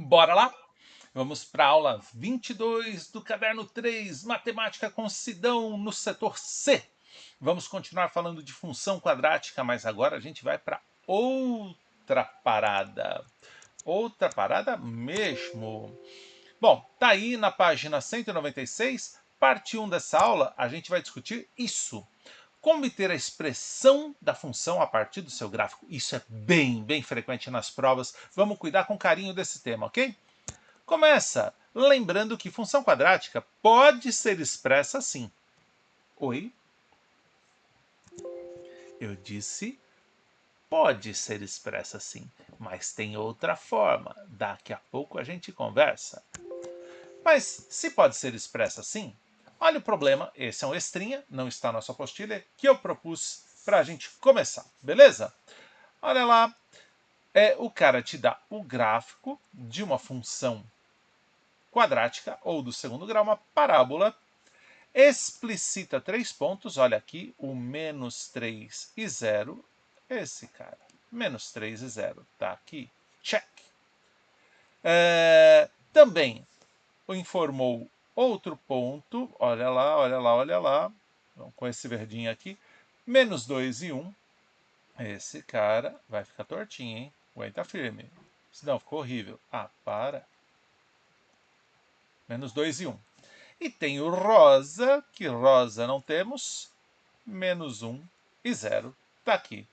Bora lá? Vamos para a aula 22 do caderno 3, Matemática com Sidão, no setor C. Vamos continuar falando de função quadrática, mas agora a gente vai para outra parada. Outra parada mesmo. Bom, tá aí na página 196, parte 1 dessa aula, a gente vai discutir isso. Como obter a expressão da função a partir do seu gráfico? Isso é bem frequente nas provas. Vamos cuidar com carinho desse tema, ok? Começa lembrando que função quadrática pode ser expressa assim. Oi? Eu disse pode ser expressa assim, mas tem outra forma. Daqui a pouco a gente conversa. Mas se pode ser expressa assim, olha o problema. Esse é um extrinha, não está na nossa apostila, que eu propus para a gente começar, beleza? Olha lá, o cara te dá o gráfico de uma função quadrática ou do segundo grau, uma parábola, explicita 3 pontos, olha aqui, o menos 3 e 0, esse cara, menos 3 e 0, tá aqui, check. Também informou outro ponto, olha lá, olha lá, olha lá, com esse verdinho aqui, menos 2 e 1, esse cara vai ficar tortinho, hein? Aguenta firme. Senão ficou horrível. Ah, para. Menos 2 e 1. E tem o rosa, que rosa não temos, menos 1 e 0. Tá aqui.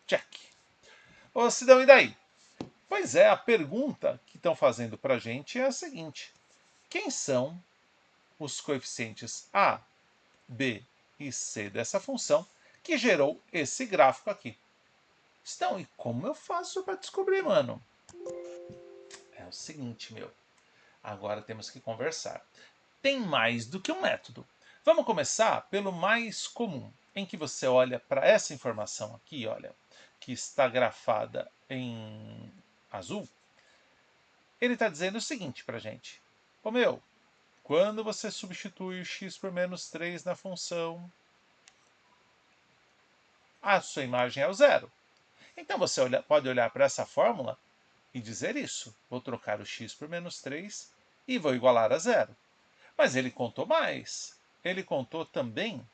Check. Ô, Sidão, e daí? Pois é, a pergunta que estão fazendo para a gente é a seguinte. Quem são os coeficientes A, B e C dessa função que gerou esse gráfico aqui? Sidão, e como eu faço para descobrir, mano? É o seguinte, meu. Agora temos que conversar. Tem mais do que um método. Vamos começar pelo mais comum, em que você olha para essa informação aqui, olha, que está grafada em azul. Ele está dizendo o seguinte para a gente. Ô meu, quando você substitui o x por menos 3 na função, a sua imagem é o zero. Então você pode olhar para essa fórmula e dizer isso. Vou trocar o x por menos 3 e vou igualar a zero. Mas ele contou mais. Ele contou também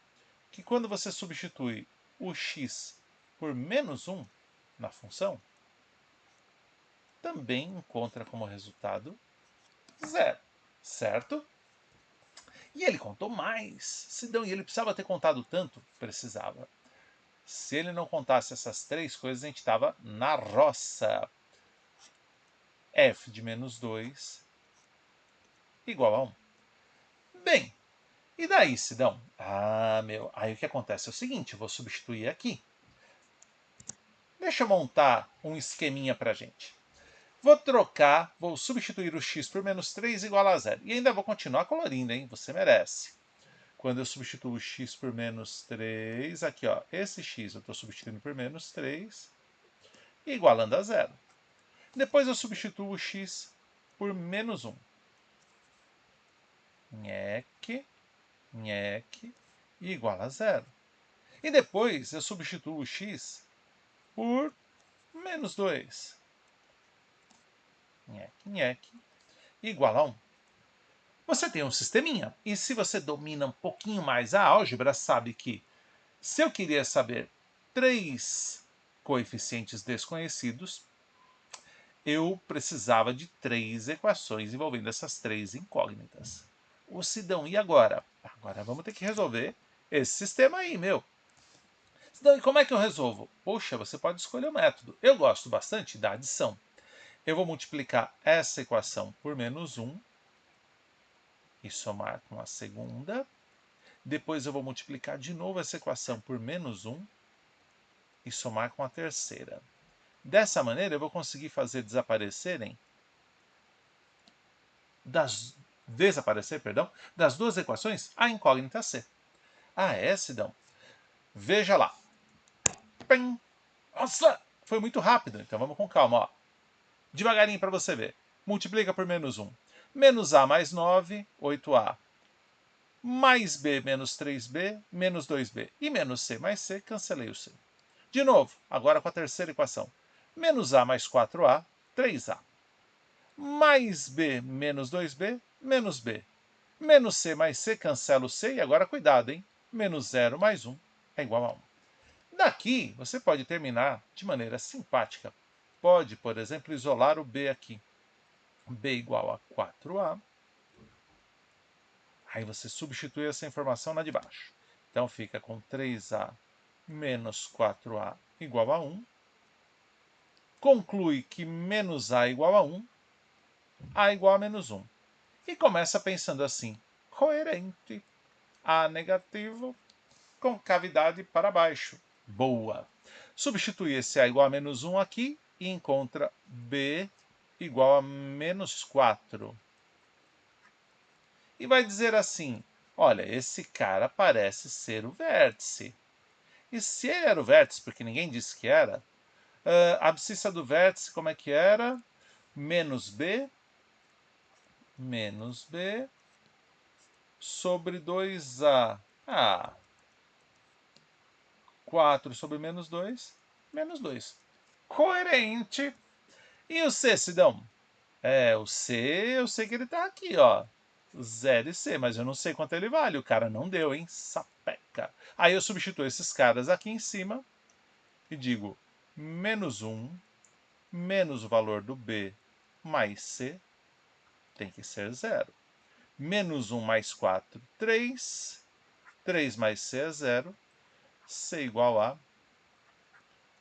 que quando você substitui o x por menos 1 na função, também encontra como resultado zero, certo? E ele contou mais. Sidão, e ele precisava ter contado tanto? Precisava. Se ele não contasse essas três coisas, a gente estava na roça. F de menos 2 igual a 1. Bem, e daí, Sidão? Ah, meu, aí o que acontece é o seguinte, eu vou substituir aqui. Deixa eu montar um esqueminha pra gente. Vou substituir o x por menos 3 igual a 0. E ainda vou continuar colorindo, hein? Você merece. Quando eu substituo o x por menos 3, aqui ó, esse x eu estou substituindo por menos 3, igualando a 0. Depois eu substituo o x por menos 1. Nheque, nheque, igual a 0. E depois eu substituo o x por menos 2. Nheque, nheque, igual a 1. Você tem um sisteminha. E se você domina um pouquinho mais a álgebra, sabe que se eu queria saber 3 coeficientes desconhecidos, eu precisava de 3 equações envolvendo essas 3 incógnitas. O Sidão, e agora? Agora vamos ter que resolver esse sistema aí, meu. Sidão, e como é que eu resolvo? Poxa, você pode escolher o método. Eu gosto bastante da adição. Eu vou multiplicar essa equação por menos 1 e somar com a segunda. Depois eu vou multiplicar de novo essa equação por menos 1 e somar com a terceira. Dessa maneira, eu vou conseguir fazer desaparecer das duas equações a incógnita C. Ah, é, Sidão? Veja lá. Pim. Nossa, foi muito rápido. Então vamos com calma. Ó. Devagarinho para você ver. Multiplica por menos 1. Menos A mais 9, 8A. Mais B menos 3B, menos 2B. E menos C mais C, cancelei o C. De novo, agora com a terceira equação. Menos A mais 4A, 3A. mais B menos 2B, menos B. Menos C mais C, cancela o C, e agora cuidado, hein? Menos 0 mais 1 é igual a 1. Daqui, você pode terminar de maneira simpática. Pode, por exemplo, isolar o B aqui. B igual a 4A. Aí você substitui essa informação na de baixo. Então fica com 3A menos 4A igual a 1. Conclui que menos A igual a 1, A igual a menos 1. E começa pensando assim, coerente. A negativo com cavidade para baixo. Boa! Substitui esse A igual a menos 1 aqui e encontra B igual a menos 4. E vai dizer assim, olha, esse cara parece ser o vértice. E se ele era o vértice, porque ninguém disse que era, a abscissa do vértice como é que era? Menos B sobre 2A. 4 sobre menos 2, menos 2. Coerente. E o C, Sidão? O C, eu sei que ele tá aqui, ó. 0 e C, mas eu não sei quanto ele vale. O cara não deu, hein? Sapeca. Aí eu substituo esses caras aqui em cima e digo menos 1 menos o valor do B mais C tem que ser 0. Menos 1 mais 4, 3. 3 mais C é 0. C igual a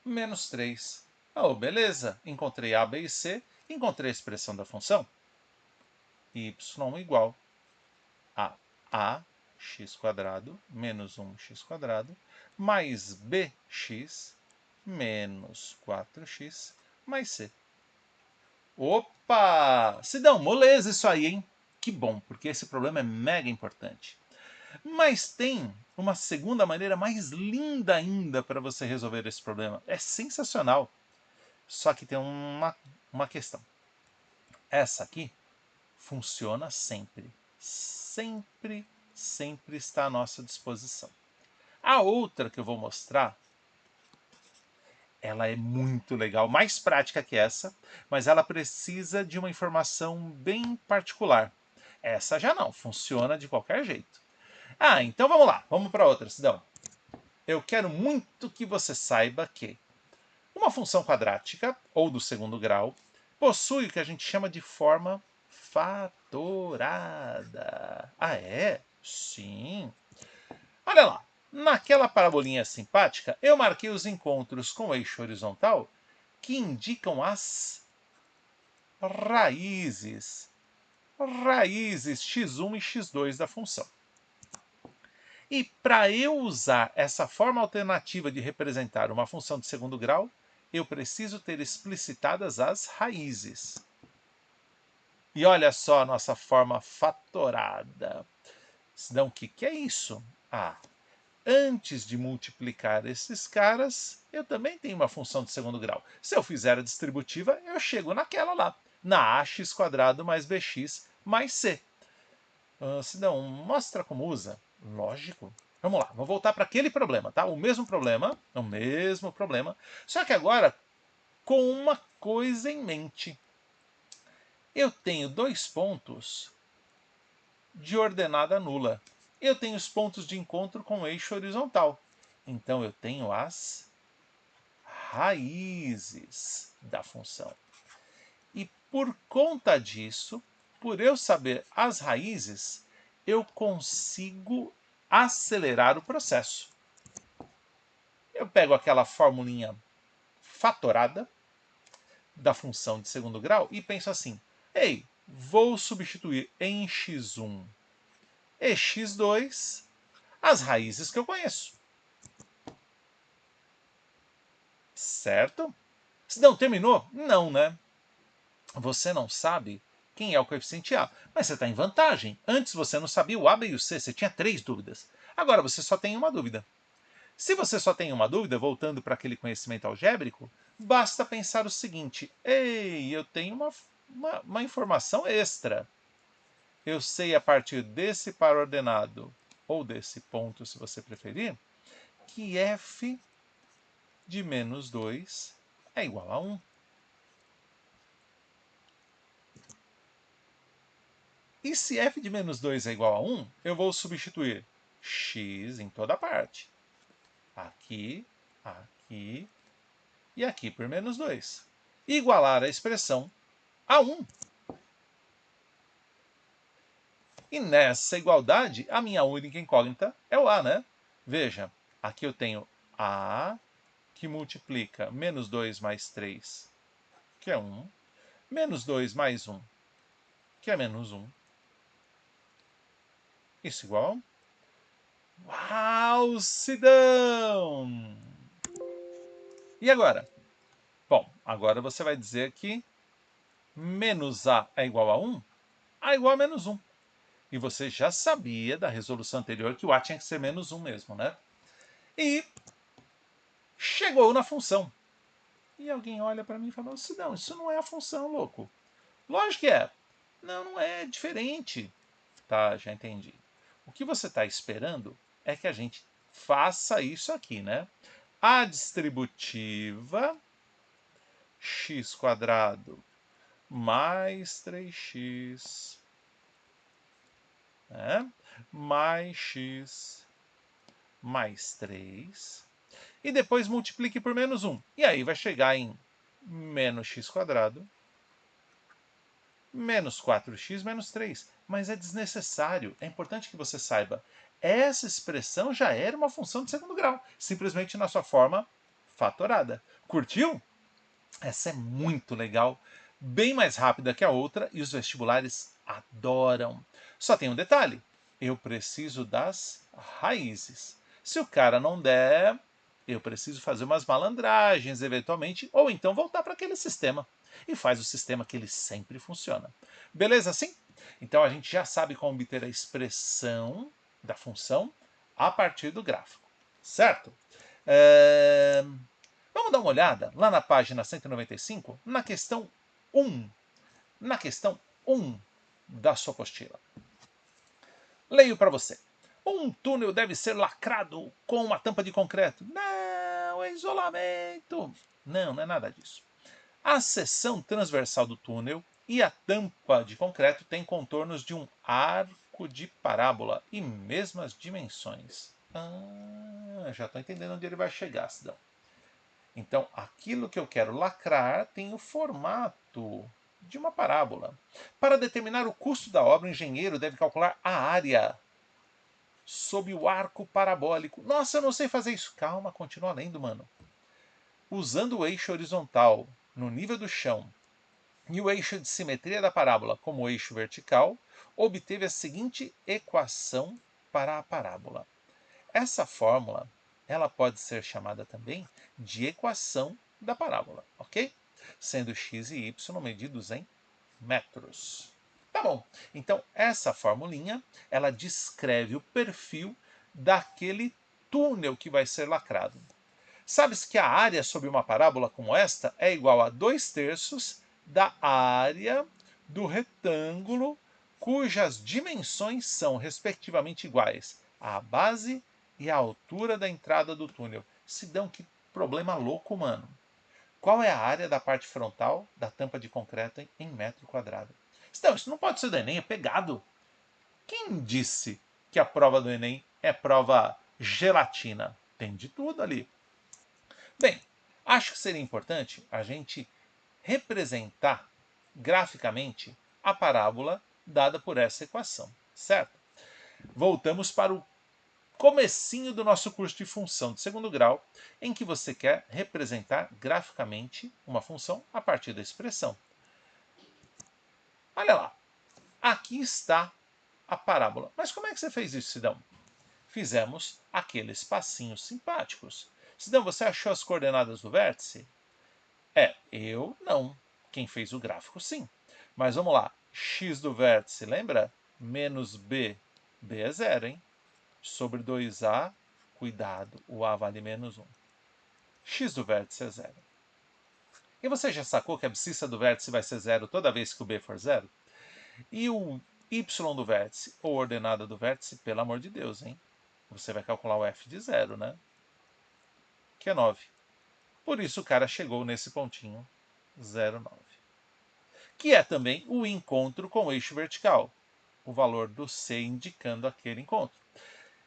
menos 3. Oh, beleza. Encontrei A, B e C. Encontrei a expressão da função. Y igual a ax² menos 1x² mais bx menos 4x mais c. Opa! Sidão, moleza isso aí, hein? Que bom, porque esse problema é mega importante. Mas tem uma segunda maneira mais linda ainda para você resolver esse problema. É sensacional. Só que tem uma questão. Essa aqui funciona sempre. Sempre, sempre está à nossa disposição. A outra que eu vou mostrar, ela é muito legal, mais prática que essa, mas ela precisa de uma informação bem particular. Essa já não, funciona de qualquer jeito. Então vamos lá, vamos para outra, Sidão. Eu quero muito que você saiba que uma função quadrática, ou do segundo grau, possui o que a gente chama de forma fatorada. É? Sim. Olha lá, naquela parabolinha simpática, eu marquei os encontros com o eixo horizontal que indicam as raízes. Raízes x1 e x2 da função. E para eu usar essa forma alternativa de representar uma função de segundo grau, eu preciso ter explicitadas as raízes. E olha só a nossa forma fatorada. Então, o que é isso? Antes de multiplicar esses caras, eu também tenho uma função de segundo grau. Se eu fizer a distributiva, eu chego naquela lá, na ax² mais bx mais c. Sidão, mostra como usa. Lógico. Vamos lá, vamos voltar para aquele problema, tá? O mesmo problema, só que agora com uma coisa em mente. Eu tenho dois pontos de ordenada nula. Eu tenho os pontos de encontro com o eixo horizontal. Então eu tenho as raízes da função. E por conta disso, por eu saber as raízes, eu consigo acelerar o processo. Eu pego aquela formulinha fatorada da função de segundo grau e penso assim, ei, vou substituir em x1 e x2 as raízes que eu conheço. Certo? Se não terminou? Não, né? Você não sabe quem é o coeficiente A, mas você está em vantagem. Antes você não sabia o A, B e o C, você tinha 3 dúvidas. Agora você só tem uma dúvida. Se você só tem uma dúvida, voltando para aquele conhecimento algébrico, basta pensar o seguinte, ei, eu tenho uma informação extra. Eu sei a partir desse par ordenado, ou desse ponto, se você preferir, que f de menos 2 é igual a 1. E se f de menos 2 é igual a 1, eu vou substituir x em toda parte. Aqui, aqui e aqui por menos 2. Igualar a expressão a 1. E nessa igualdade, a minha única incógnita é o a, né? Veja, aqui eu tenho a que multiplica menos 2 mais 3, que é 1, menos 2 mais 1, que é menos 1. Isso igual a 1. Uau, Sidão! E agora? Bom, agora você vai dizer que menos a é igual a 1, a é igual a menos 1. E você já sabia da resolução anterior que o a tinha que ser menos 1 mesmo, né? E chegou na função. E alguém olha para mim e fala, Sidão, isso não é a função, louco. Lógico que é. Não, não é, diferente. Tá, já entendi. O que você está esperando é que a gente faça isso aqui, né? A distributiva x² mais 3x, né? Mais x mais 3. E depois multiplique por menos 1. E aí vai chegar em menos x² menos 4x menos 3. Mas é desnecessário. É importante que você saiba. Essa expressão já era uma função de segundo grau, simplesmente na sua forma fatorada. Curtiu? Essa é muito legal, bem mais rápida que a outra e os vestibulares adoram. Só tem um detalhe: eu preciso das raízes. Se o cara não der, eu preciso fazer umas malandragens eventualmente, ou então voltar para aquele sistema. E faz o sistema que ele sempre funciona. Beleza assim? Então a gente já sabe como obter a expressão da função a partir do gráfico. Certo? Vamos dar uma olhada lá na página 195, na questão 1. Na questão 1 da sua apostila. Leio para você. Um túnel deve ser lacrado com uma tampa de concreto. Não, é isolamento. Não, não é nada disso. A seção transversal do túnel e a tampa de concreto têm contornos de um arco de parábola e mesmas dimensões. Já estou entendendo onde ele vai chegar, Cidão. Então, aquilo que eu quero lacrar tem o formato de uma parábola. Para determinar o custo da obra, o engenheiro deve calcular a área sob o arco parabólico. Nossa, eu não sei fazer isso. Calma, continua lendo, mano. Usando o eixo horizontal no nível do chão e o eixo de simetria da parábola como eixo vertical, obteve a seguinte equação para a parábola. Essa fórmula, ela pode ser chamada também de equação da parábola, ok? Sendo x e y medidos em metros. Tá bom, então essa formulinha, ela descreve o perfil daquele túnel que vai ser lacrado. Sabe-se que a área sobre uma parábola como esta é igual a 2/3 da área do retângulo cujas dimensões são respectivamente iguais à base e à altura da entrada do túnel. Sidão, que problema louco, mano. Qual é a área da parte frontal da tampa de concreto em metro quadrado? Sidão, isso não pode ser do Enem, é pegado. Quem disse que a prova do Enem é prova gelatina? Tem de tudo ali. Bem, acho que seria importante a gente representar graficamente a parábola dada por essa equação, certo? Voltamos para o comecinho do nosso curso de função de segundo grau, em que você quer representar graficamente uma função a partir da expressão. Olha lá, aqui está a parábola. Mas como é que você fez isso, Sidão? Fizemos aqueles passinhos simpáticos. Sidão, você achou as coordenadas do vértice? Eu não. Quem fez o gráfico, sim. Mas vamos lá. X do vértice, lembra? Menos B. B é zero, hein? Sobre 2A, cuidado, o A vale menos 1. X do vértice é zero. E você já sacou que a abscissa do vértice vai ser zero toda vez que o B for zero? E o Y do vértice, ou ordenada do vértice, pelo amor de Deus, hein? Você vai calcular o F de zero, né? Que é 9. Por isso o cara chegou nesse pontinho 0,9. Que é também o encontro com o eixo vertical. o valor do C indicando aquele encontro.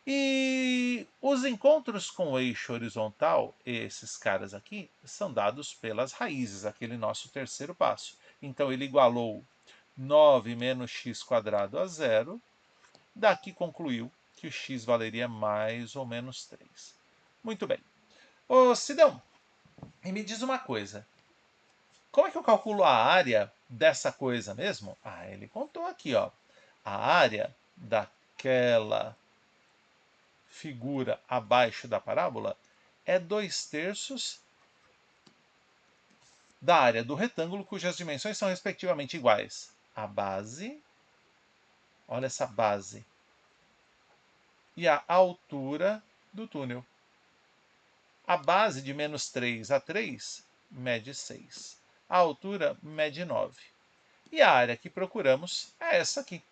E os encontros com o eixo horizontal, esses caras aqui, são dados pelas raízes, aquele nosso terceiro passo. Então ele igualou 9 menos x² a zero, daqui concluiu que o x valeria mais ou menos 3. Muito bem. Ô Sidão, e me diz uma coisa, como é que eu calculo a área dessa coisa mesmo? Ah, ele contou aqui, ó. A área daquela figura abaixo da parábola é 2/3 da área do retângulo, cujas dimensões são respectivamente iguais. A base, olha essa base, e a altura do túnel. A base de menos 3 a 3 mede 6. A altura mede 9. E a área que procuramos é essa aqui.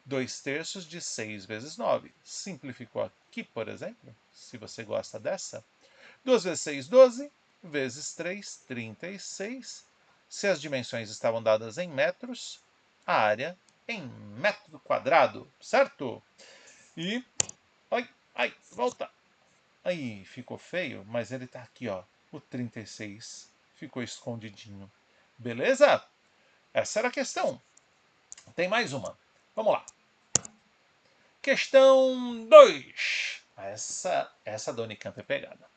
2/3 de 6 vezes 9. Simplificou aqui, por exemplo, se você gosta dessa. 2 vezes 6, 12. Vezes 3, 36. Se as dimensões estavam dadas em metros, a área em metro quadrado, certo? E... Ai, ai, volta. Aí, ficou feio, mas ele tá aqui, ó. O 36 ficou escondidinho. Beleza? Essa era a questão. Tem mais uma. Vamos lá. Questão 2. Essa da Unicamp é pegada.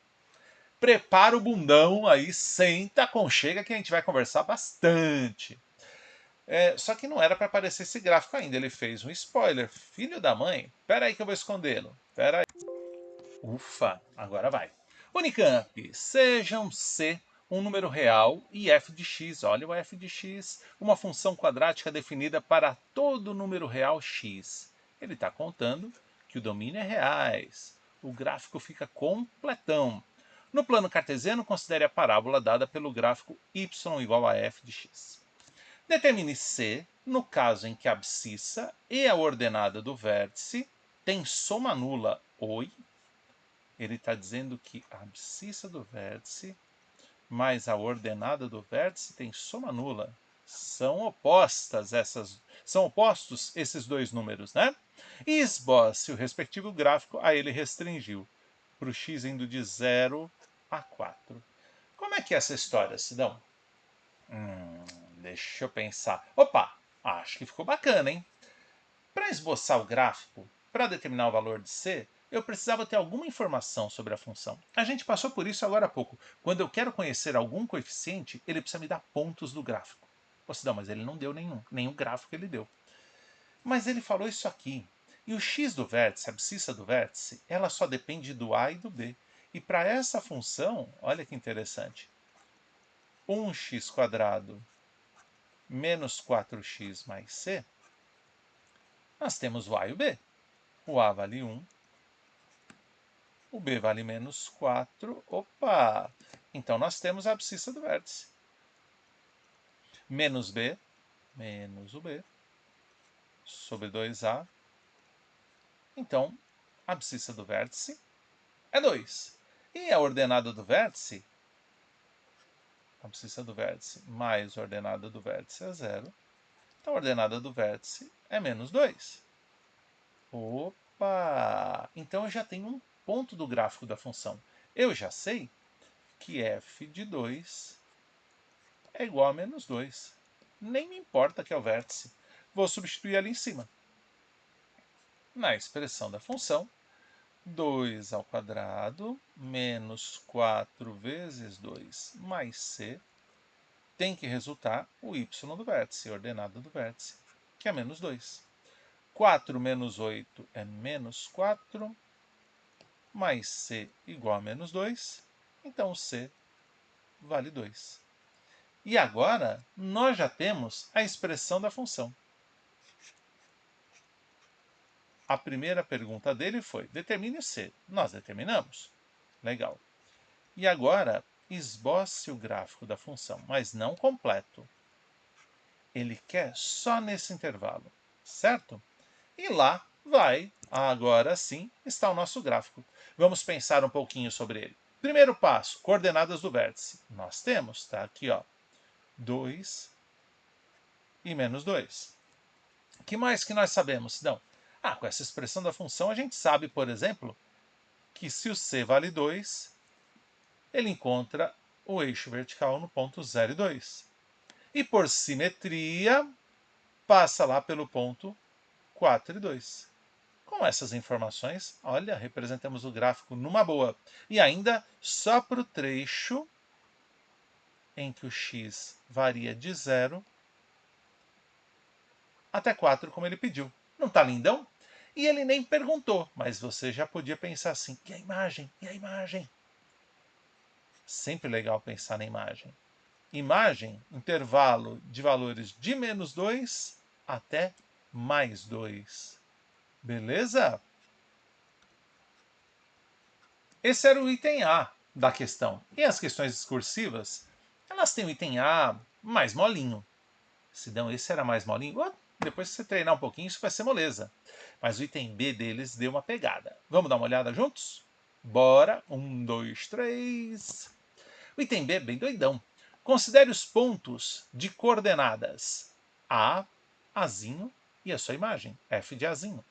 Prepara o bundão aí, senta, aconchega que a gente vai conversar bastante. Só que não era para aparecer esse gráfico ainda. Ele fez um spoiler. Filho da mãe. Pera aí que eu vou escondê-lo. Pera aí. Ufa, agora vai. Unicamp, sejam C um número real e f de x, olha o f de x, uma função quadrática definida para todo número real x. Ele está contando que o domínio é reais. O gráfico fica completão. No plano cartesiano, considere a parábola dada pelo gráfico y igual a f de x. Determine C no caso em que a abscissa e a ordenada do vértice têm soma nula. Oi? Ele está dizendo que a abscissa do vértice mais a ordenada do vértice tem soma nula. São opostos esses dois números, né? E esboce o respectivo gráfico a ele restringiu, para o x indo de 0 a 4. Como é que é essa história, Sidão? Deixa eu pensar. Opa, acho que ficou bacana, hein? Para esboçar o gráfico, para determinar o valor de C, eu precisava ter alguma informação sobre a função. A gente passou por isso agora há pouco. Quando eu quero conhecer algum coeficiente, ele precisa me dar pontos do gráfico. Não, mas ele não deu nenhum gráfico ele deu. Mas ele falou isso aqui. E o x do vértice, a abscissa do vértice, ela só depende do a e do b. E para essa função, olha que interessante, 1x² menos 4x mais c, nós temos o a e o b. O a vale 1, o b vale menos 4. Opa! Então nós temos a abscissa do vértice. Menos b, menos o b, sobre 2a. Então, a abscissa do vértice é 2. E a ordenada do vértice, a abscissa do vértice mais a ordenada do vértice é 0. Então, a ordenada do vértice é menos 2. Opa! Então, eu já tenho um ponto do gráfico da função. Eu já sei que f de 2 é igual a menos 2. Nem me importa que é o vértice. Vou substituir ali em cima. Na expressão da função, 2² menos 4 vezes 2 mais c tem que resultar o y do vértice, a ordenada do vértice, que é menos 2. 4 menos 8 é menos 4, mais c igual a menos 2, então c vale 2. E agora, nós já temos a expressão da função. A primeira pergunta dele foi, determine C. Nós determinamos. Legal. E agora, esboce o gráfico da função, mas não completo. Ele quer só nesse intervalo, certo? E lá vai, agora sim, está o nosso gráfico. Vamos pensar um pouquinho sobre ele. Primeiro passo, coordenadas do vértice. Nós temos, tá aqui, ó, 2 e menos 2. Que mais que nós sabemos, Sidão? Com essa expressão da função a gente sabe, por exemplo, que se o c vale 2, ele encontra o eixo vertical no ponto 0 e 2. E por simetria, passa lá pelo ponto 4 e 2. Com essas informações, olha, representamos o gráfico numa boa. E ainda só para o trecho em que o x varia de 0 até 4, como ele pediu. Não está lindão? E ele nem perguntou, mas você já podia pensar assim, e a imagem? E a imagem? Sempre legal pensar na imagem. Imagem, intervalo de valores de menos 2 até mais 2. Beleza? Esse era o item A da questão. E as questões discursivas, elas têm o item A mais molinho. Sidão, esse era mais molinho. Depois que você treinar um pouquinho, isso vai ser moleza. Mas o item B deles deu uma pegada. Vamos dar uma olhada juntos? Bora. 1, 2, 3. O item B é bem doidão. Considere os pontos de coordenadas A, Azinho e a sua imagem, F de Azinho.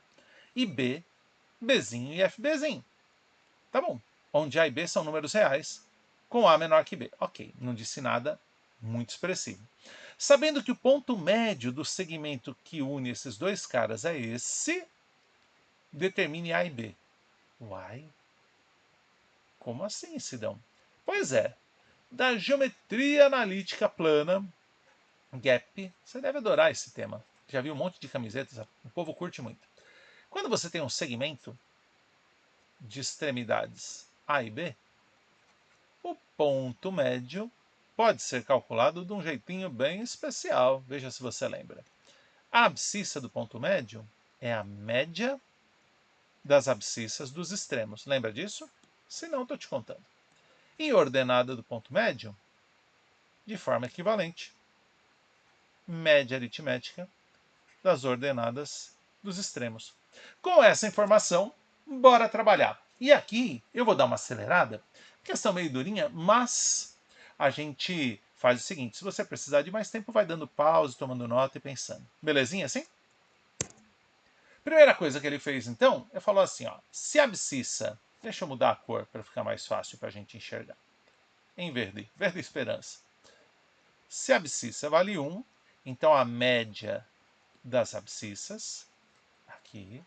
E B, Bzinho e FBzinho. Tá bom. Onde A e B são números reais, com A menor que B. Ok, não disse nada muito expressivo. Sabendo que o ponto médio do segmento que une esses dois caras é esse, determine A e B. Uai? Como assim, Sidão? Pois é, da geometria analítica plana, gap, você deve adorar esse tema. Já viu um monte de camisetas, o povo curte muito. Quando você tem um segmento de extremidades A e B, o ponto médio pode ser calculado de um jeitinho bem especial. Veja se você lembra. A abscissa do ponto médio é a média das abscissas dos extremos. Lembra disso? Se não, estou te contando. E ordenada do ponto médio, de forma equivalente, média aritmética das ordenadas dos extremos. Com essa informação, bora trabalhar. E aqui eu vou dar uma acelerada, questão meio durinha, mas a gente faz o seguinte: se você precisar de mais tempo, vai dando pause, tomando nota e pensando. Belezinha assim? Primeira coisa que ele fez então, ele falou assim: ó, se a abscissa, deixa eu mudar a cor para ficar mais fácil para a gente enxergar. Em verde, verde esperança. Se a abscissa vale 1, então a média das abscissas, aqui,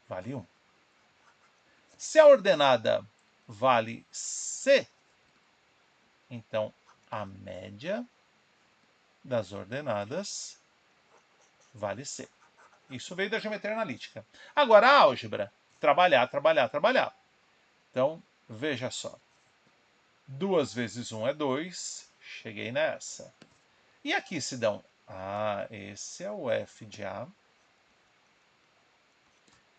vale 1. Se a ordenada vale C, então a média das ordenadas vale C. Isso veio da geometria analítica. Agora a álgebra, trabalhar, trabalhar, trabalhar. Então, veja só. 2 vezes 1 é 2, cheguei nessa. E aqui se dão, esse é o F de A,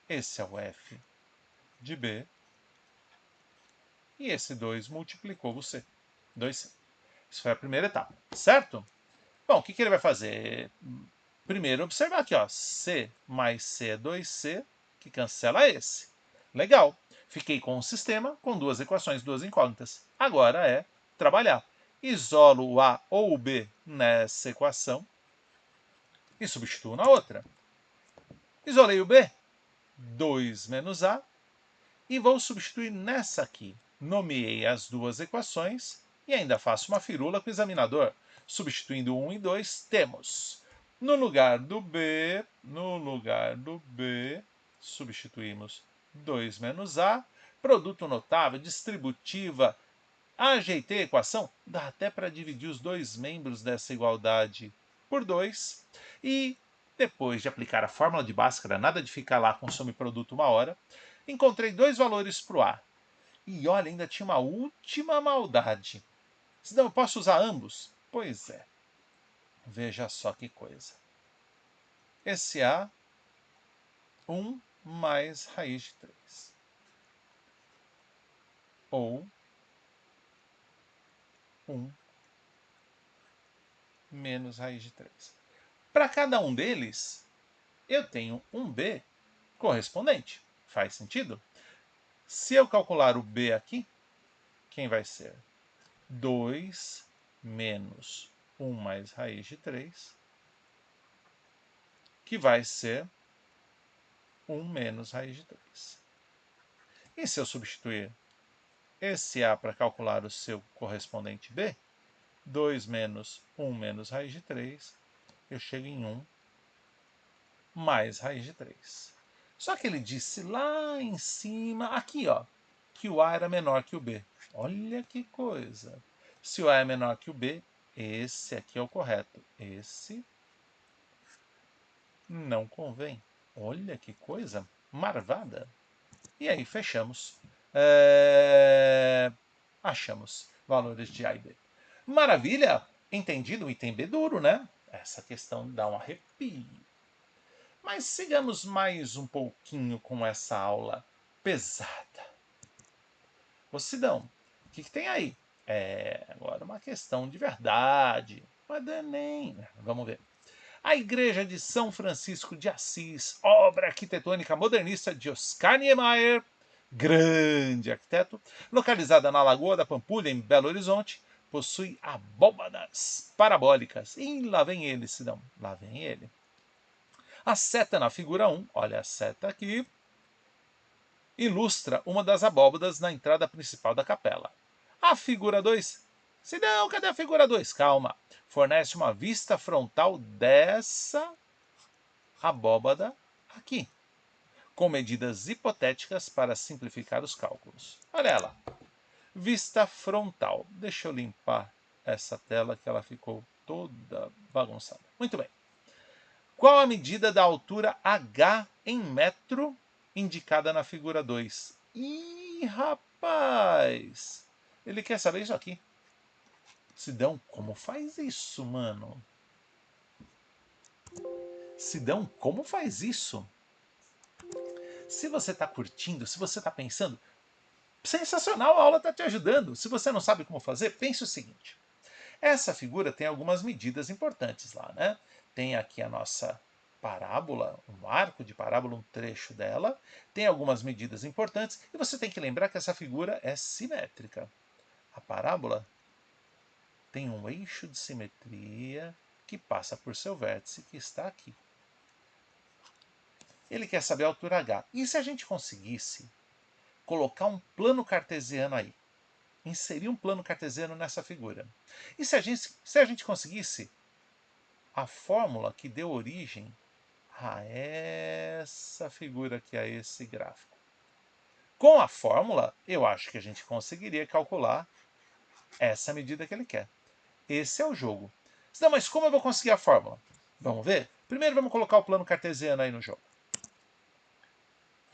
esse é o F de B, e esse 2 multiplicou o C. 2C. Isso foi a primeira etapa, certo? Bom, o que ele vai fazer? Primeiro, observar aqui, ó, C mais C é 2C, que cancela esse. Legal. Fiquei com um sistema com duas equações, duas incógnitas. Agora é trabalhar. Isolo o A ou o B nessa equação e substituo na outra. Isolei o B, 2 menos A, e vou substituir nessa aqui. Nomeei as duas equações e ainda faço uma firula com o examinador. Substituindo 1 e 2, temos no lugar do B, substituímos 2 menos A, produto notável, distributiva, ajeitei a equação, dá até para dividir os dois membros dessa igualdade por 2, e depois de aplicar a fórmula de Bhaskara, nada de ficar lá com some-produto uma hora, encontrei dois valores para o A. E olha, ainda tinha uma última maldade. Não, eu posso usar ambos? Pois é. Veja só que coisa. Esse A, 1 mais raiz de 3. Ou 1 menos raiz de 3. Para cada um deles, eu tenho um B correspondente. Faz sentido? Se eu calcular o B aqui, quem vai ser? 2 menos 1 mais raiz de 3 que vai ser 1 menos raiz de 3. E se eu substituir esse A para calcular o seu correspondente B, 2 menos 1 menos raiz de 3, eu chego em 1 mais raiz de 3. Só que ele disse lá em cima, aqui, ó, que o A era menor que o B. Olha que coisa. Se o A é menor que o B, esse aqui é o correto. Esse não convém. Olha que coisa marvada. E aí, fechamos. Achamos valores de A e B. Maravilha! Entendido o item B duro, né? Essa questão dá um arrepio. Mas sigamos mais um pouquinho com essa aula pesada. Ô Sidão, o que tem aí? Agora uma questão de verdade. Mas do Enem. Vamos ver. A Igreja de São Francisco de Assis, obra arquitetônica modernista de Oscar Niemeyer, grande arquiteto, localizada na Lagoa da Pampulha, em Belo Horizonte, possui abóbadas parabólicas. E lá vem ele, Sidão. Lá vem ele. A seta na figura 1, olha a seta aqui, ilustra uma das abóbadas na entrada principal da capela. A figura 2, Sidão, cadê a figura 2? Calma. Fornece uma vista frontal dessa abóbada aqui, com medidas hipotéticas para simplificar os cálculos. Olha ela. Vista frontal. Deixa eu limpar essa tela que ela ficou toda bagunçada. Muito bem. Qual a medida da altura H em metro indicada na figura 2? Ih, rapaz! Ele quer saber isso aqui. Sidão, como faz isso, mano? Sidão, como faz isso? Se você está curtindo, se você está pensando, sensacional, a aula está te ajudando. Se você não sabe como fazer, pense o seguinte. Essa figura tem algumas medidas importantes lá, né? Tem aqui a nossa parábola, um arco de parábola, um trecho dela, tem algumas medidas importantes, e você tem que lembrar que essa figura é simétrica. A parábola tem um eixo de simetria que passa por seu vértice, que está aqui. Ele quer saber a altura H. E se a gente conseguisse colocar um plano cartesiano aí? Inserir um plano cartesiano nessa figura. E se a gente conseguisse a fórmula que deu origem a essa figura aqui, a esse gráfico. Com a fórmula, eu acho que a gente conseguiria calcular essa medida que ele quer. Esse é o jogo. Não, mas como eu vou conseguir a fórmula? Vamos ver? Primeiro vamos colocar o plano cartesiano aí no jogo.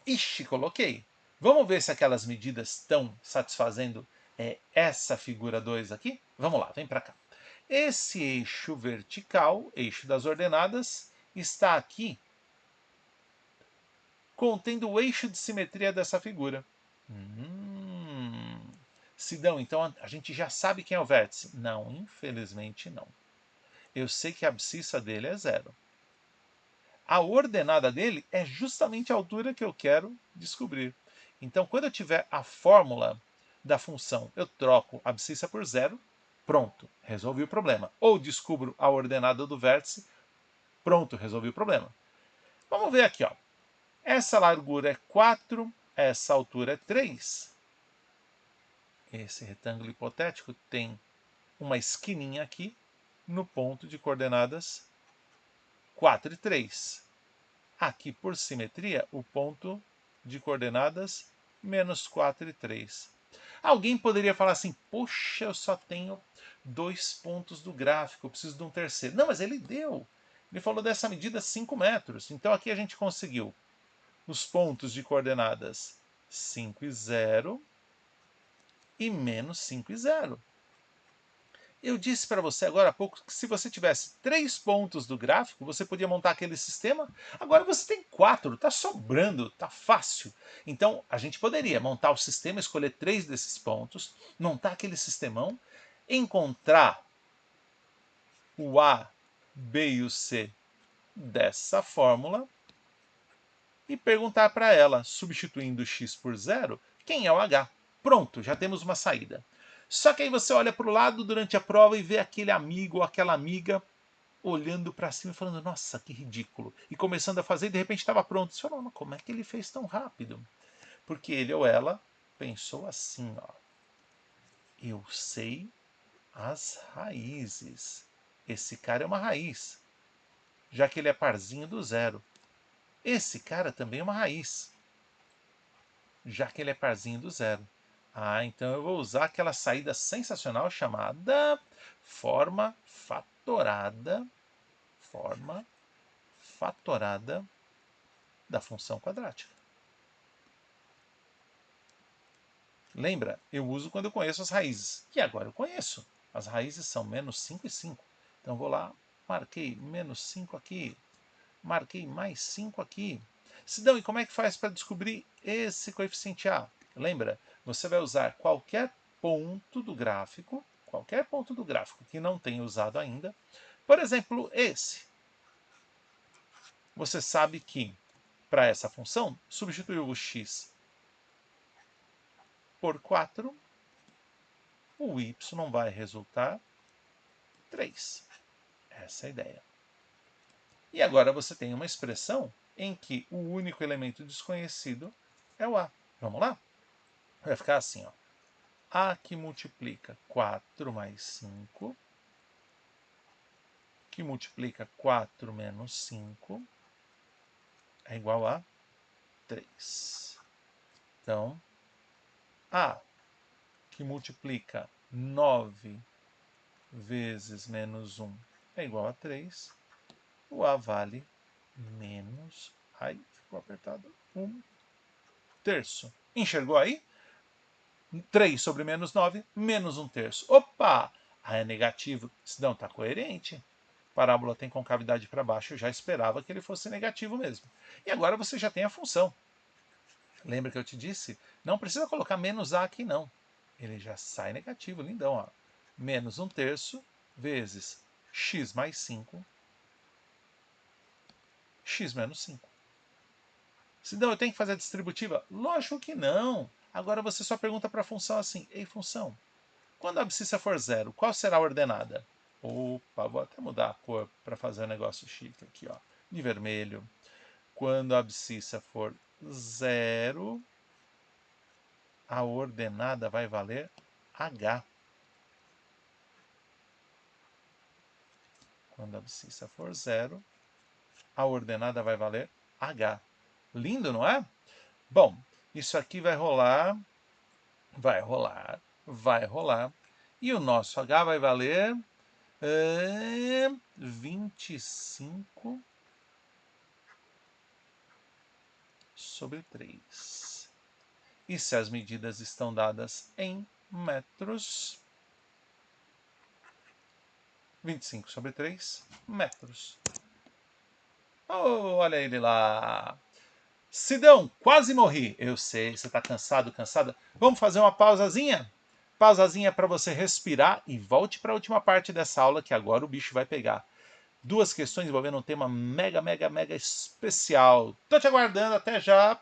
Ixi, coloquei. Vamos ver se aquelas medidas estão satisfazendo essa figura 2 aqui? Vamos lá, vem para cá. Esse eixo vertical, eixo das ordenadas, está aqui contendo o eixo de simetria dessa figura. Sidão, então a gente já sabe quem é o vértice? Não, infelizmente não. Eu sei que a abscissa dele é 0. A ordenada dele é justamente a altura que eu quero descobrir. Então, quando eu tiver a fórmula da função, eu troco a abscissa por 0, pronto, resolvi o problema. Ou descubro a ordenada do vértice, pronto, resolvi o problema. Vamos ver aqui, ó. Essa largura é 4, essa altura é 3. Esse retângulo hipotético tem uma esquininha aqui no ponto de coordenadas 4 e 3. Aqui, por simetria, o ponto de coordenadas menos 4 e 3. Alguém poderia falar assim, poxa, eu só tenho 2 pontos do gráfico, eu preciso de um terceiro. Não, mas ele deu. Ele falou dessa medida 5 metros. Então aqui a gente conseguiu os pontos de coordenadas 5 e 0 e menos 5 e 0. Eu disse para você agora há pouco que se você tivesse 3 pontos do gráfico, você podia montar aquele sistema. Agora você tem 4, está sobrando, está fácil. Então a gente poderia montar o sistema, escolher 3 desses pontos, montar aquele sistemão, encontrar o A, B e o C dessa fórmula e perguntar para ela, substituindo x por 0, quem é o H. Pronto, já temos uma saída. Só que aí você olha para o lado durante a prova e vê aquele amigo ou aquela amiga olhando para cima e falando, nossa, que ridículo. E começando a fazer e de repente estava pronto. Você falou, mas como é que ele fez tão rápido? Porque ele ou ela pensou assim, ó. Eu sei as raízes. Esse cara é uma raiz, já que ele é parzinho do zero. Esse cara também é uma raiz, já que ele é parzinho do zero. Ah, então eu vou usar aquela saída sensacional chamada forma fatorada da função quadrática. Lembra? Eu uso quando eu conheço as raízes. E agora eu conheço. As raízes são menos 5 e 5. Então vou lá, marquei menos 5 aqui, marquei mais 5 aqui. Sidão, e como é que faz para descobrir esse coeficiente A? Lembra? Você vai usar qualquer ponto do gráfico que não tenha usado ainda. Por exemplo, esse. Você sabe que, para essa função, substituir o x por 4, o y vai resultar 3. Essa é a ideia. E agora você tem uma expressão em que o único elemento desconhecido é o A. Vamos lá? Vai ficar assim, ó. A que multiplica 4 mais 5, que multiplica 4 menos 5, é igual a 3. Então, A que multiplica 9 vezes menos 1 é igual a 3. O A vale menos... Ai, ficou apertado. 1/3. Enxergou aí? 3 sobre menos 9, menos 1/3. Opa! A é negativo. Isso não está coerente. Parábola tem concavidade para baixo. Eu já esperava que ele fosse negativo mesmo. E agora você já tem a função. Lembra que eu te disse? Não precisa colocar menos A aqui, não. Ele já sai negativo, lindão. Ó. Menos 1/3 vezes x mais 5, x menos 5. Sidão, eu tenho que fazer a distributiva? Lógico que não. Agora você só pergunta para a função assim, ei, função, quando a abscissa for zero, qual será a ordenada? Opa, vou até mudar a cor para fazer um negócio chique aqui, ó, de vermelho. Quando a abscissa for zero, a ordenada vai valer H. Quando a abscissa for zero, a ordenada vai valer H. Lindo, não é? Bom, isso aqui vai rolar, vai rolar, vai rolar. E o nosso H vai valer 25 sobre 3. E se as medidas estão dadas em metros, 25 sobre 3 metros. Oh, olha ele lá. Sidão, quase morri. Eu sei, você está cansado, cansada. Vamos fazer uma pausazinha? Pausazinha para você respirar e volte para a última parte dessa aula que agora o bicho vai pegar. 2 questões envolvendo um tema mega especial. Tô te aguardando, até já.